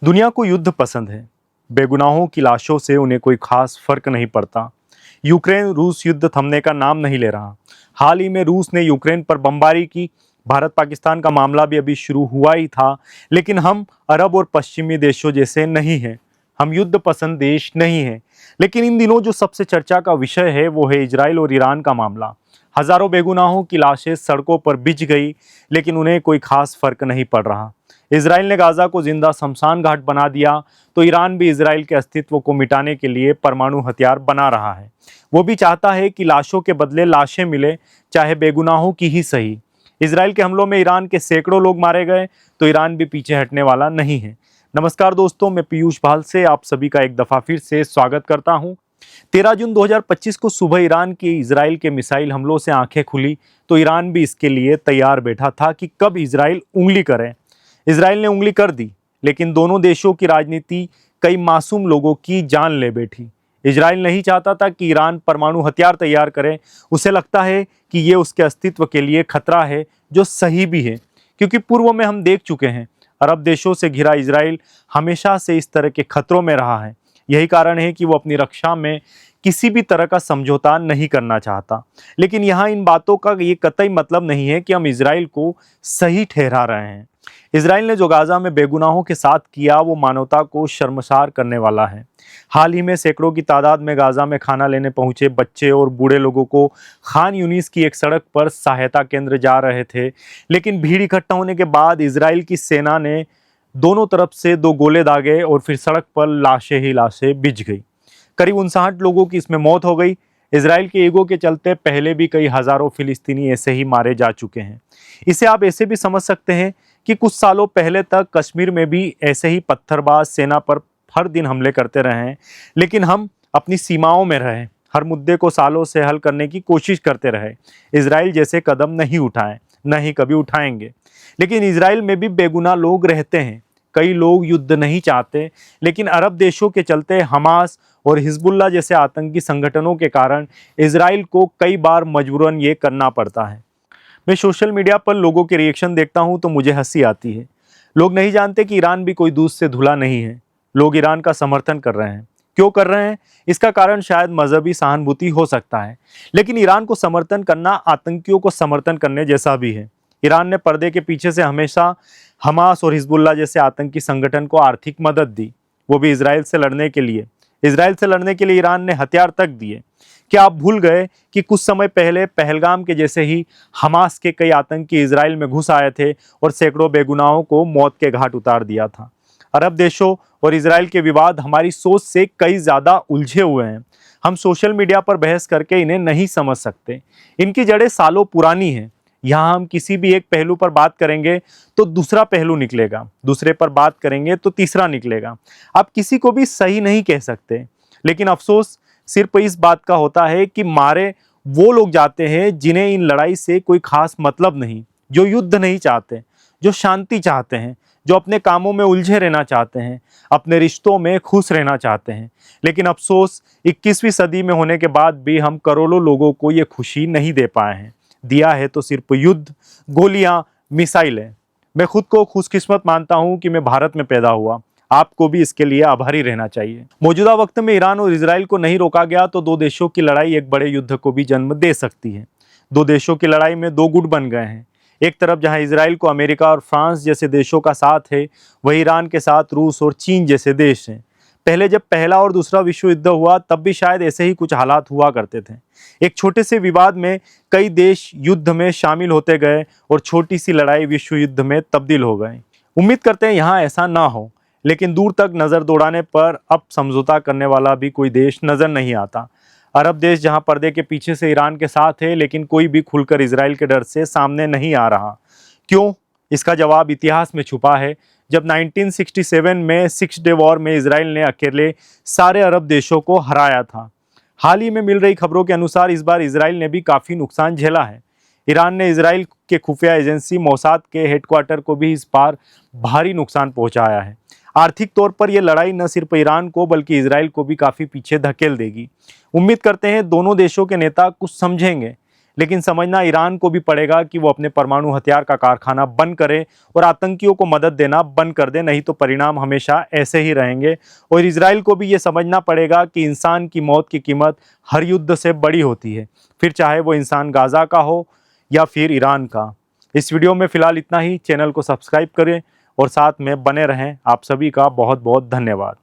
दुनिया को युद्ध पसंद है। बेगुनाहों की लाशों से उन्हें कोई खास फर्क नहीं पड़ता। यूक्रेन रूस युद्ध थमने का नाम नहीं ले रहा। हाल ही में रूस ने यूक्रेन पर बमबारी की। भारत पाकिस्तान का मामला भी अभी शुरू हुआ ही था, लेकिन हम अरब और पश्चिमी देशों जैसे नहीं हैं। हम युद्ध पसंद देश नहीं हैं। लेकिन इन दिनों जो सबसे चर्चा का विषय है वो है इजराइल और ईरान का मामला। हजारों बेगुनाहों की लाशें सड़कों पर बिछ गई, लेकिन उन्हें कोई खास फर्क नहीं पड़ रहा। इजराइल ने गाजा को जिंदा शमशान घाट बना दिया, तो ईरान भी इजराइल के अस्तित्व को मिटाने के लिए परमाणु हथियार बना रहा है। वो भी चाहता है कि लाशों के बदले लाशें मिले, चाहे बेगुनाहों की ही सही। इजराइल के हमलों में ईरान के सैकड़ों लोग मारे गए, तो ईरान भी पीछे हटने वाला नहीं है। नमस्कार दोस्तों, मैं पीयूष भाल से आप सभी का एक दफा फिर से स्वागत करता हूं। 13 जून 2025 को सुबह ईरान की इजराइल के मिसाइल हमलों से आंखें खुली, तो ईरान भी इसके लिए तैयार बैठा था कि कब इजराइल उंगली करे। इजराइल ने उंगली कर दी, लेकिन दोनों देशों की राजनीति कई मासूम लोगों की जान ले बैठी। इजराइल नहीं चाहता था कि ईरान परमाणु हथियार तैयार करे। उसे लगता है कि ये उसके अस्तित्व के लिए खतरा है, जो सही भी है, क्योंकि पूर्व में हम देख चुके हैं अरब देशों से घिरा इजराइल हमेशा से इस तरह के खतरों में रहा है। यही कारण है कि वो अपनी रक्षा में किसी भी तरह का समझौता नहीं करना चाहता। लेकिन यहाँ इन बातों का ये कतई मतलब नहीं है कि हम इजराइल को सही ठहरा रहे हैं। इजराइल ने जो गाजा में बेगुनाहों के साथ किया, वो मानवता को शर्मसार करने वाला है। हाल ही में सैकड़ों की तादाद में गाजा में खाना लेने पहुंचे बच्चे और बूढ़े लोगों को खान यूनिस की एक सड़क पर सहायता केंद्र जा रहे थे, लेकिन भीड़ इकट्ठा होने के बाद इजराइल की सेना ने दोनों तरफ से 2 गोले दागे और फिर सड़क पर लाशें ही लाशें बिछ गई। करीब 59 लोगों की इसमें मौत हो गई। इजराइल के ईगो के चलते पहले भी कई हजारों फिलिस्तीनी ऐसे ही मारे जा चुके हैं। इसे आप ऐसे भी समझ सकते हैं कि कुछ सालों पहले तक कश्मीर में भी ऐसे ही पत्थरबाज सेना पर हर दिन हमले करते रहे हैं, लेकिन हम अपनी सीमाओं में रहे, हर मुद्दे को सालों से हल करने की कोशिश करते रहे। इजराइल जैसे कदम नहीं उठाए, न ही कभी उठाएंगे। लेकिन इजराइल में भी बेगुनाह लोग रहते हैं। कई लोग युद्ध नहीं चाहते, लेकिन अरब देशों के चलते हमास और हिजबुल्लाह जैसे आतंकी संगठनों के कारण इजराइल को कई बार मजबूरन ये करना पड़ता है। मैं सोशल मीडिया पर लोगों के रिएक्शन देखता हूं तो मुझे हंसी आती है। लोग नहीं जानते कि ईरान भी कोई दूध से धुला नहीं है। लोग ईरान का समर्थन कर रहे हैं। क्यों कर रहे हैं? इसका कारण शायद मजहबी सहानुभूति हो सकता है, लेकिन ईरान को समर्थन करना आतंकियों को समर्थन करने जैसा भी है। ईरान ने पर्दे के पीछे से हमेशा हमास और हिजबुल्लाह जैसे आतंकी संगठन को आर्थिक मदद दी, वो भी इजराइल से लड़ने के लिए। इजराइल से लड़ने के लिए ईरान ने हथियार तक दिए। क्या आप भूल गए कि कुछ समय पहले पहलगाम के जैसे ही हमास के कई आतंकी इजराइल में घुस आए थे और सैकड़ों बेगुनाहों को मौत के घाट उतार दिया था। अरब देशों और इजराइल के विवाद हमारी सोच से कई ज्यादा उलझे हुए हैं। हम सोशल मीडिया पर बहस करके इन्हें नहीं समझ सकते। इनकी जड़ें सालों पुरानी हैं। यहाँ हम किसी भी एक पहलू पर बात करेंगे तो दूसरा पहलू निकलेगा, दूसरे पर बात करेंगे तो तीसरा निकलेगा। आप किसी को भी सही नहीं कह सकते, लेकिन अफसोस सिर्फ इस बात का होता है कि मारे वो लोग जाते हैं जिन्हें इन लड़ाई से कोई खास मतलब नहीं, जो युद्ध नहीं चाहते, जो शांति चाहते हैं, जो अपने कामों में उलझे रहना चाहते हैं, अपने रिश्तों में खुश रहना चाहते हैं। लेकिन अफसोस 21वीं सदी में होने के बाद भी हम करोड़ों लोगों को ये खुशी नहीं दे पाए हैं। दिया है तो सिर्फ युद्ध, गोलियां, मिसाइलें। मैं खुद को खुशकिस्मत मानता हूं कि मैं भारत में पैदा हुआ। आपको भी इसके लिए आभारी रहना चाहिए। मौजूदा वक्त में ईरान और इजराइल को नहीं रोका गया तो 2 देशों की लड़ाई एक बड़े युद्ध को भी जन्म दे सकती है। 2 देशों की लड़ाई में 2 गुट बन गए हैं। एक तरफ जहां इजराइल को अमेरिका और फ्रांस जैसे देशों का साथ है, वहीं ईरान के साथ रूस और चीन जैसे देश हैं। पहले जब पहला और दूसरा विश्व युद्ध हुआ तब भी शायद ऐसे ही कुछ हालात हुआ करते थे। एक छोटे से विवाद में कई देश युद्ध में शामिल होते गए और छोटी सी लड़ाई विश्व युद्ध में तब्दील हो गई। उम्मीद करते हैं यहाँ ऐसा ना हो, लेकिन दूर तक नजर दौड़ाने पर अब समझौता करने वाला भी कोई देश नजर नहीं आता। अरब देश जहां पर्दे के पीछे से ईरान के साथ है, लेकिन कोई भी खुलकर इजराइल के डर से सामने नहीं आ रहा। क्यों? इसका जवाब इतिहास में छुपा है। जब 1967 में 6 डे वॉर में इजराइल ने अकेले सारे अरब देशों को हराया था। हाल ही में मिल रही खबरों के अनुसार इस बार इजराइल ने भी काफी नुकसान झेला है। ईरान ने इजराइल के खुफिया एजेंसी मोसाद के हेडक्वार्टर को भी इस बार भारी नुकसान पहुंचाया है। आर्थिक तौर पर यह लड़ाई न सिर्फ ईरान को बल्कि इजराइल को भी काफी पीछे धकेल देगी। उम्मीद करते हैं दोनों देशों के नेता कुछ समझेंगे, लेकिन समझना ईरान को भी पड़ेगा कि वो अपने परमाणु हथियार का कारखाना बंद करे और आतंकियों को मदद देना बंद कर दे, नहीं तो परिणाम हमेशा ऐसे ही रहेंगे। और इजराइल को भी ये समझना पड़ेगा कि इंसान की मौत की कीमत हर युद्ध से बड़ी होती है, फिर चाहे वो इंसान गाजा का हो या फिर ईरान का। इस वीडियो में फिलहाल इतना ही। चैनल को सब्सक्राइब करें और साथ में बने रहें। आप सभी का बहुत बहुत धन्यवाद।